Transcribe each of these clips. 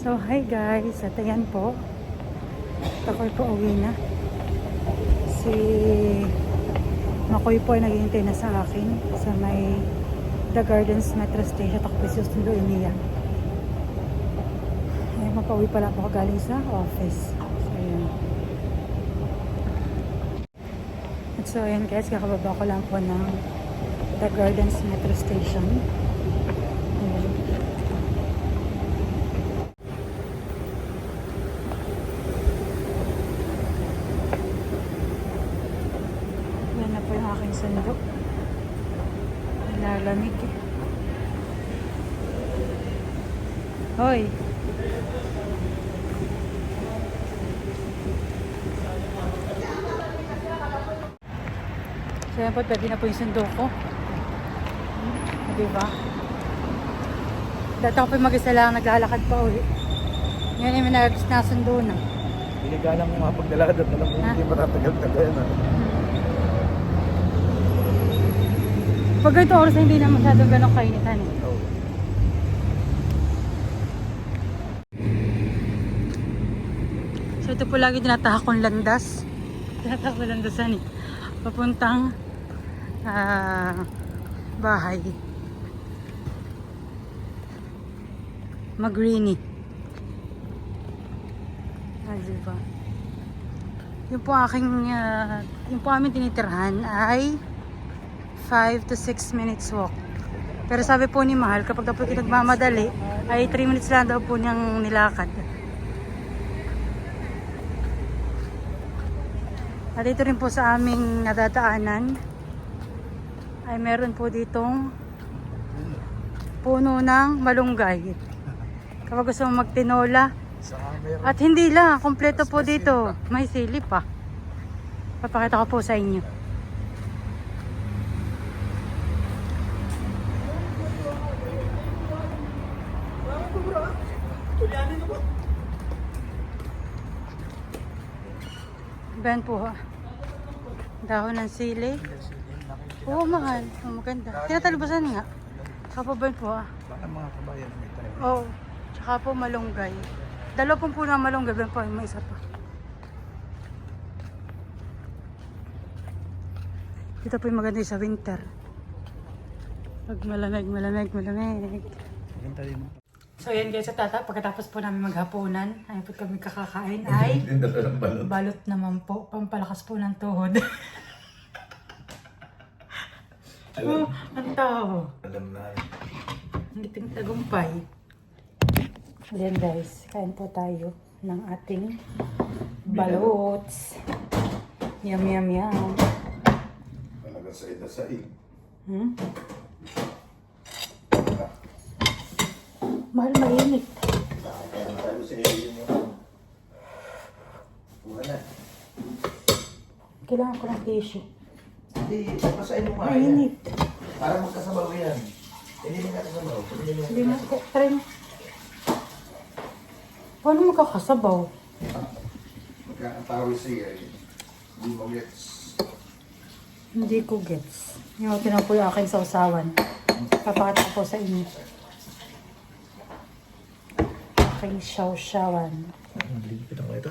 So, hi guys. At ayan po. Ako'y po uwi na. Si Makoy po ay naghihintay na sa akin sa may The Gardens Metro Station. Ako po susunduin niya. Ay, mapauwi pala po ako galing sa office. So, ayan. At so, ayan guys. Kakababa ko lang po ng The Gardens Metro Station. Ayan. Yan na po yung aking sundo. Nilalamig eh. Hoy! So yan po, pwede na po yung sundo ko. Diba? Dati ako po yung mag-isa lang, naglalakad pa uwi. Ngayon yung nasundo na. Binigala mo mga paglalakad at alam mo hindi matatagal-tagal na. Pag ito oras na hindi na masyadong ganong kainitan eh. Oh. So ito po lagi tinatahak kong landas. Tinatahak ko landasan eh. Papuntang bahay. Magrini. Diba? Yung po aking yung po aming tinitirhan ay 5 to 6 minutes walk. Pero sabi po ni Mahal, kapag daw po nagmamadali, ay 3 minutes lang daw po niyang nilakad. At ito rin po sa aming nadadaanan, ay meron po ditong puno ng malunggay. Kapag gusto mo magtinola, at hindi lang, kompleto po dito. May sili pa. Papakita ko po sa inyo. Ben po ha. Dahon ng sili. Oo, mahal. Oh, maganda. Tinatalubasan nga. Tsaka po Ben po ha. Baka mga kabayan may tayo. Oo. Tsaka po malunggay. Dalawa pong puno ng malunggay. Ben po, may isa pa. Dito po yung maganda sa winter. Pag malamig. Maganda rin mo. So yan guys, pagkatapos po namin maghapunan, ayun po kami kakakain ay balot naman po, pampalakas po ng tuhod. Oh, ang tao. Alam na. Ang iting tagumpay. Ayan guys, kain po tayo ng ating balots. Yum. Talaga said. Hmm? Mahal, mainit. Tayo sa iyo mo. Wala. Kailangan ko ng tissue. Hindi, pasain mo nga Mainit. Para magkasabaw yan. Hindi mo kasabaw. Hindi na, try mo. Paano magkakasabaw? Magkakatawi siya eh. Hindi mo gets. Hindi ko gets. Yung tinan po yung aking sausawan. Papakita ko po sa inyo. Aking sausawan. Maligpit ako ito.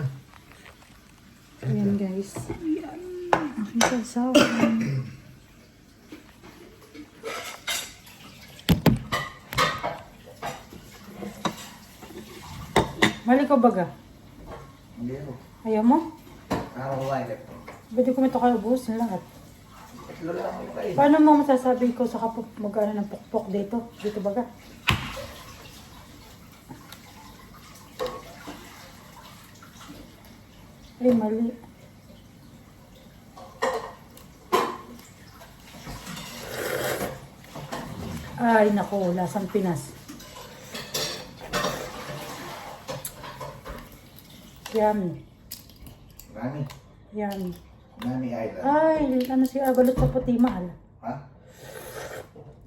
Ayan guys. Ayan. Aking sausawan. Mali ko baga? Hindi ako. Ayaw mo? Araw like it. Pwede ko ito kayo ubusin lahat. Tatlo lang ako kayo. Paano mo masasabi ko sa kapag mag-ano ng pukpok dito? Dito baga? Ay, mali. Ay, naku, lasang Pinas. Yummy. Nani? Yummy. Nani Island. Ay, ano siya, balot sa puti, mahal. Ha?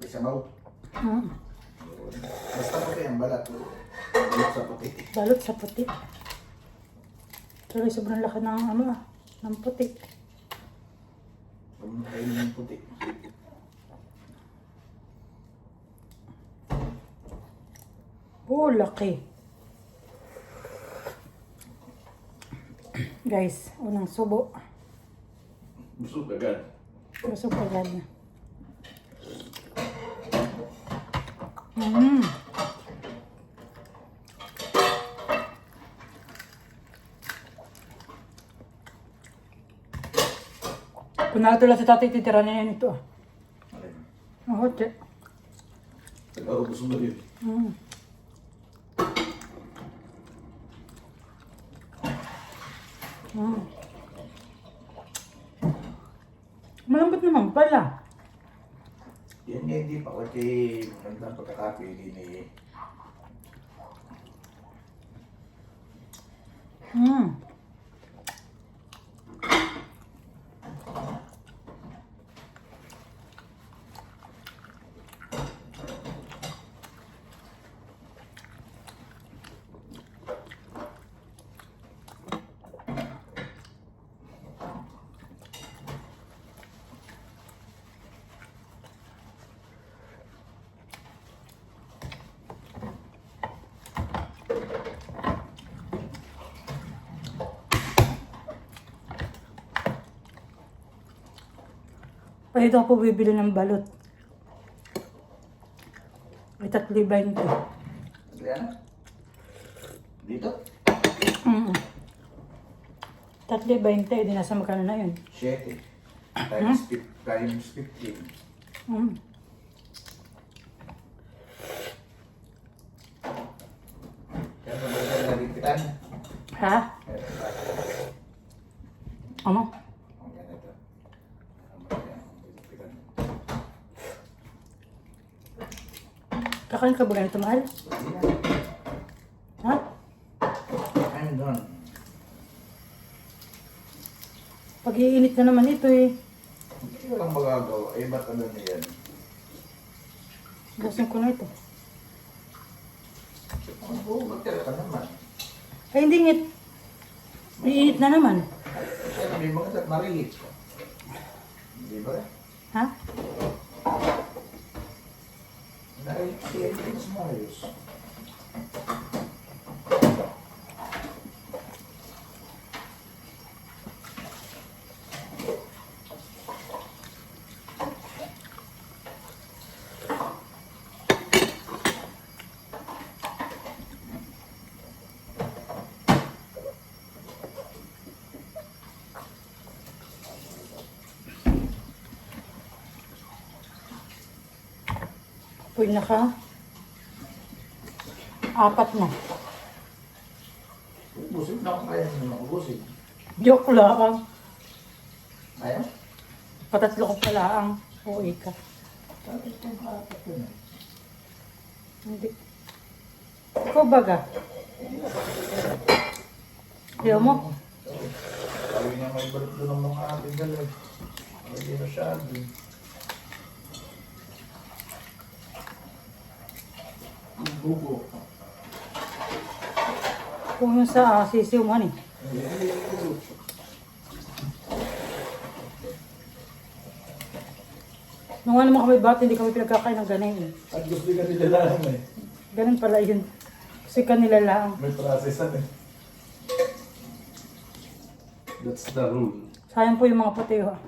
May sabaw. Mm. Basta puti ang balat. Balat sa puti. Balot sa puti. Pero sobrang laki ng ng puti. Huwag mo kainin ng puti. Oh, laki. Guys, unang subo. Busog agad. Busog agad na. Mm. Kung nakatulad sa tatay, titira na yan ito. Alin? Ang hotse. Nag-arubos mo din. Mm. Mm. Malambot naman pala. Yan nga hindi pa kasi magandang pagkakapi, hindi ni... Mm. Ay, ito ako bibili ng balot. Ay, 3.20. Yan? Dito? Mm. 3.20, di nasa magkano na yun. 7. Times 15. Mm. Kaya sa mga nalipitan. Ha? Ano? Ang ganito. Ang nalipitan. Kakain ka ba ganito, mahal? Ha? I'm done. Pag-iinit na naman ito eh. Hindi ko lang magagawa. Eh, ba't ano na yan? Busin ko na ito. Ang buo, magtira ka naman. Ay, hindi ngit. Iinit na naman. Kaya may mga marilit. Hindi ba? Ha? Dahil siya yung mas maayos. Pwede na ka. 4 na. Busog na ako kaya naman ako busog. Joke lang. Ayaw? Patatlo ko pala ang uwi ka. Sabi ko yung 4 yun. Hindi. Ikaw baga? Ayaw mo? Sabi niya may balot doon ng mga ating galag. Hindi masyado. Ang bubo. Kung yung sa sisiw mo, ano eh. Nung ano naman kami bata, hindi kami pinagkakain ng ganun eh. At gusto ka nila lang eh. Ganun pala yun. Kasi kanila lang. May processan eh. That's the rule. Sayang po yung mga pateo.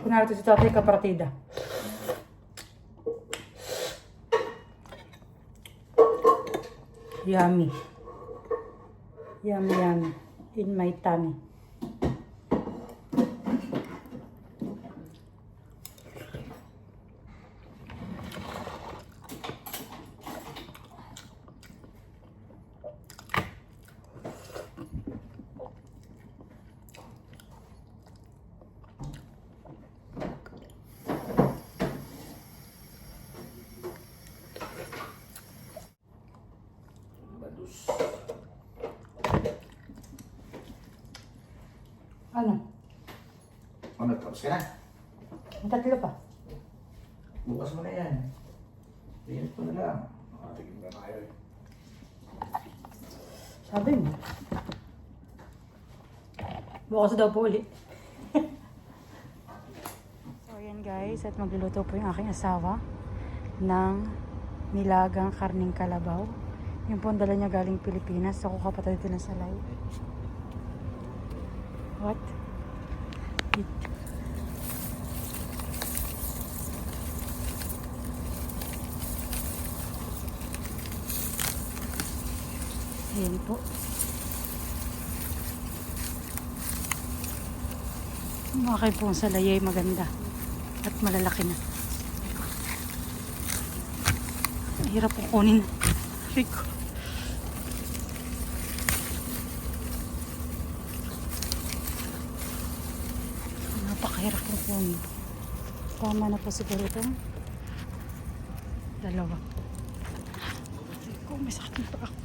Kunwari ito si tatay kapartida. Yummy. Yummy, yummy. In my tummy. Badus. Ano? Ano, tapos ka na? Ang 3 pa. Bukas mo na yan. Tingin ko na lang. Makatigil na tayo eh. Sabi mo. Bukas daw po ulit. So yan guys, at magluluto po yung aking asawa ng nilagang karning kalabaw. Yung po ang dala niya galing Pilipinas. Ako kapatid din sa live. What? Ayan po. Okay po sa layay maganda. At malalaki na. Hirap po kunin. Rico. Napakahirap po kunin. Tama na po siguro itong dalawa. Rico, may sakit pa ako.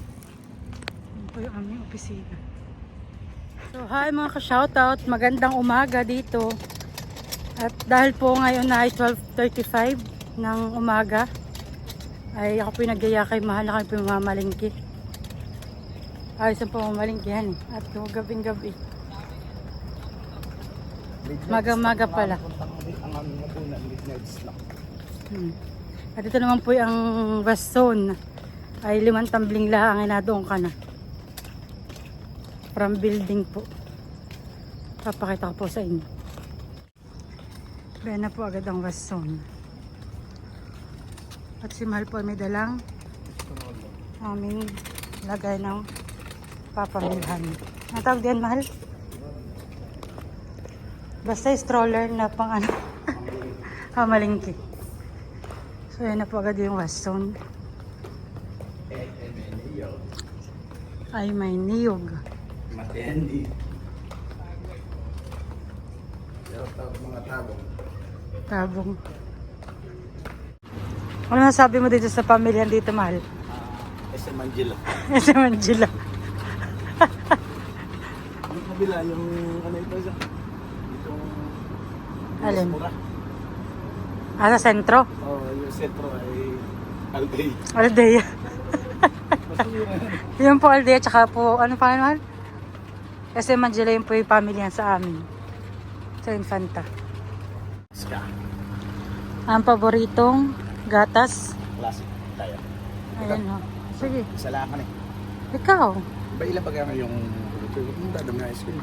Yan po yung aming opisina. So hi mga ka-shoutout. Magandang umaga dito. At dahil po ngayon na ay 12:35 ng umaga, ay ako po yung nagyaya kay Mahal na kami po mamalingki. Ayos ang pamamalingkihan eh. At gabing-gabi. Maga-maga pala. Ang aming napunan, midnight snack. At ito naman po yung West Zone. Ay 5 tumbling lang ay nadoon ka na. From building po. Papakita ko po sa inyo. Kaya na po agad ang West Zone. At si Mahal po may dalang aming lagay ng papamilhan. Ang tawag din, Mahal? Basta stroller na pang ano. Hamalingki. So yan na po agad yung West Zone. Ay may niyog. Matendi. Mga tabong. Tabong. Ano nasabi mo dito sa pamilyan dito, Mahal? SM Angela. SM Angela. Yung kabila, yung ano ito siya? Itong... Alin? Mura. Ah, sa sentro? Oo, yung sentro ay Aldea. Aldea. Masura yan. Yun po Aldea, tsaka po, ano pa, Mahal? SM Angela yun po yung pamilyan sa amin. Sa Infanta. Ska. Ang paboritong gatas. Classic. Tayo. Ayan o. Sige. Isa lang ka na. Ikaw. Ba ilan pa kaya yung... Yung dadam na ice cream.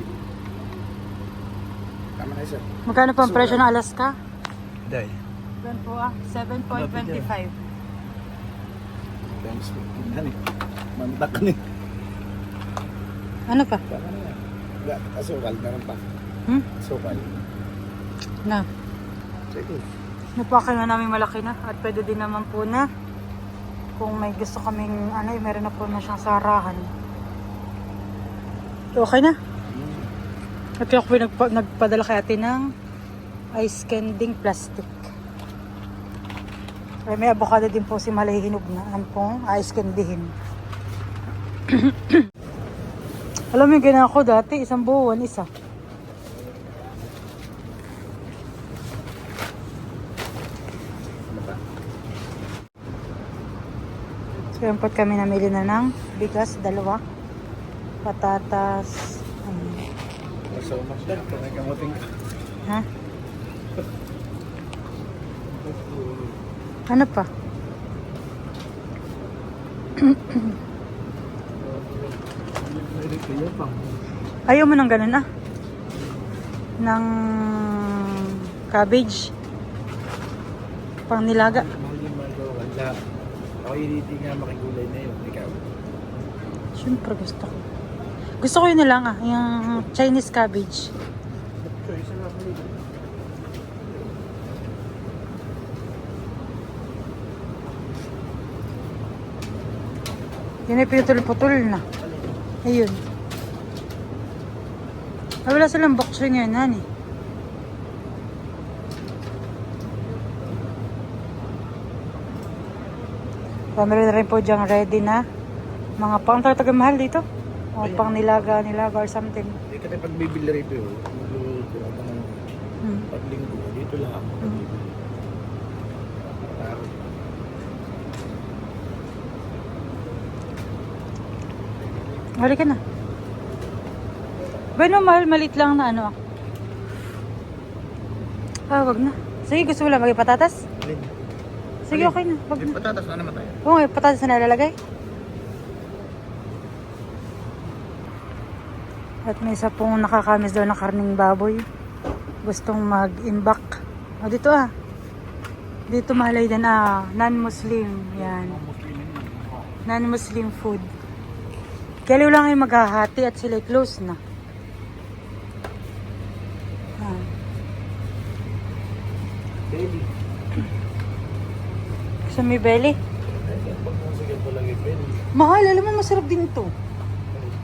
Tama na isa. Magkano po ang presyo ng Alaska? Day. Yan po 7.25. Thanks. Ano eh. Mantak ka na eh. Ano pa? Tama na yan. Asukal na rin pa. Asukal. Na. Sige. Napaka na namin malaki na. At pwede din naman po na. Kung may gusto kaming ano, meron na po na siyang sarahan. Okay na. At kaya ako po nagpadala kay ate ng ice candy plastic. Ay, may avocado din po si Malay hinog na. Ang pong ice candyhin. Alam mo yung ginawa ko dati, isang buwan, isa. So yun po kami namili na ng bigas, 2. Patatas. So much that. Kung may kamuting ka. Ha? Ano pa? Ayaw mo ng ganun ah? Ng cabbage? Pang nilaga? Ako hindi nga makigulay na yun. Ikaw. Siyempre gusto ko. Gusto ko yun na lang ah, yung Chinese cabbage. Yun ay pinutol-putol na. Ayun. Ay, wala silang boxer ngayon, hani. Meron na rin po diyang ready na mga pang taga-mahal dito. O pang nilaga or something. Hindi ka na pagbibili rito yun. Paglinggo. Dito lang ako. Hali ka na. Ba no, mahal, malit lang na ano. Wag na. Sige, gusto mo lang maging patatas? Sige, okay na. Wag na. Patatas na naman tayo. Oo, may patatas na nalalagay. At may isa pong nakakamis daw na karning baboy. Gustong mag-imbak. O dito ah. Dito malay din non-Muslim. Yan. Non-Muslim food. Kaliw lang ay maghahati at sila close na. Yan. Baby. Gusto may belly? Mahal, alam mo masarap din ito.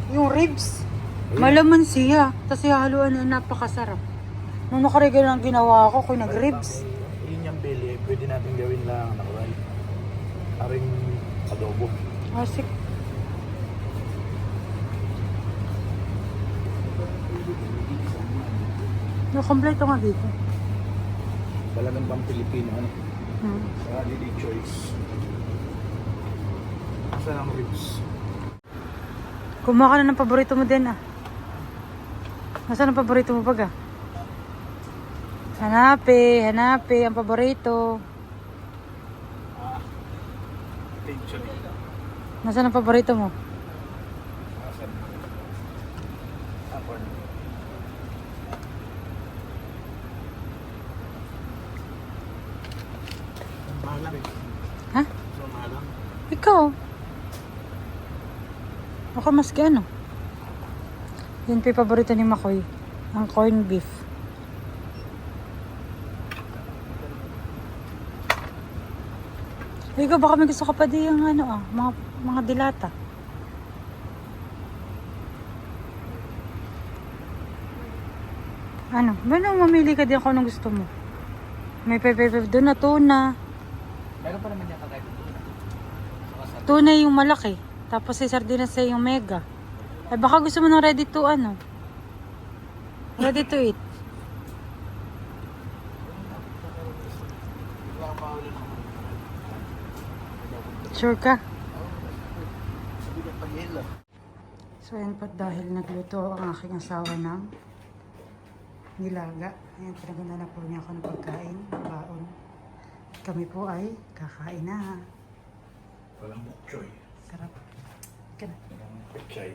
Yung ribs. Malaman siya. Tapos haluan na napakasarap. Nung nakaregal lang ginawa ko, kung nag-ribs. Yun yung belly, pwede natin gawin lang nakaray. Aring adobo. Asik. Kompleto nga dito. Talagang pang Pilipino, ano? Sa Didi Choice. Saan ang ribs? Kumuha ka na ng paborito mo din ah. Nasaan ang paborito mo pag ah? Hanapi ang paborito. Actually. Nasaan ang paborito mo? Asan? Apon. Malam eh. Ha? So malam. Ikaw? Ako mas ano? Yun pa yung paborito ni Makoy. Ang corned beef. Ikaw baka may gusto ka pa di yung ano ah, mga dilata. Ano? Ba mamili ka din ako ng gusto mo? May pepe doon na tuna. Meron pa naman yata tayo tuna. Tuna yung malaki. Tapos si sardinas sa yung mega. Ay baka gusto mo ng ready to ano? Ready to eat. Sure ka? So yan po dahil nagluto ang aking asawa ng nilaga. Ayan, pinaganda na po niya ako ng pagkain, baon. Kami po ay kakain na. Walang bok choy. Sarap. Kaya. Walang pechay.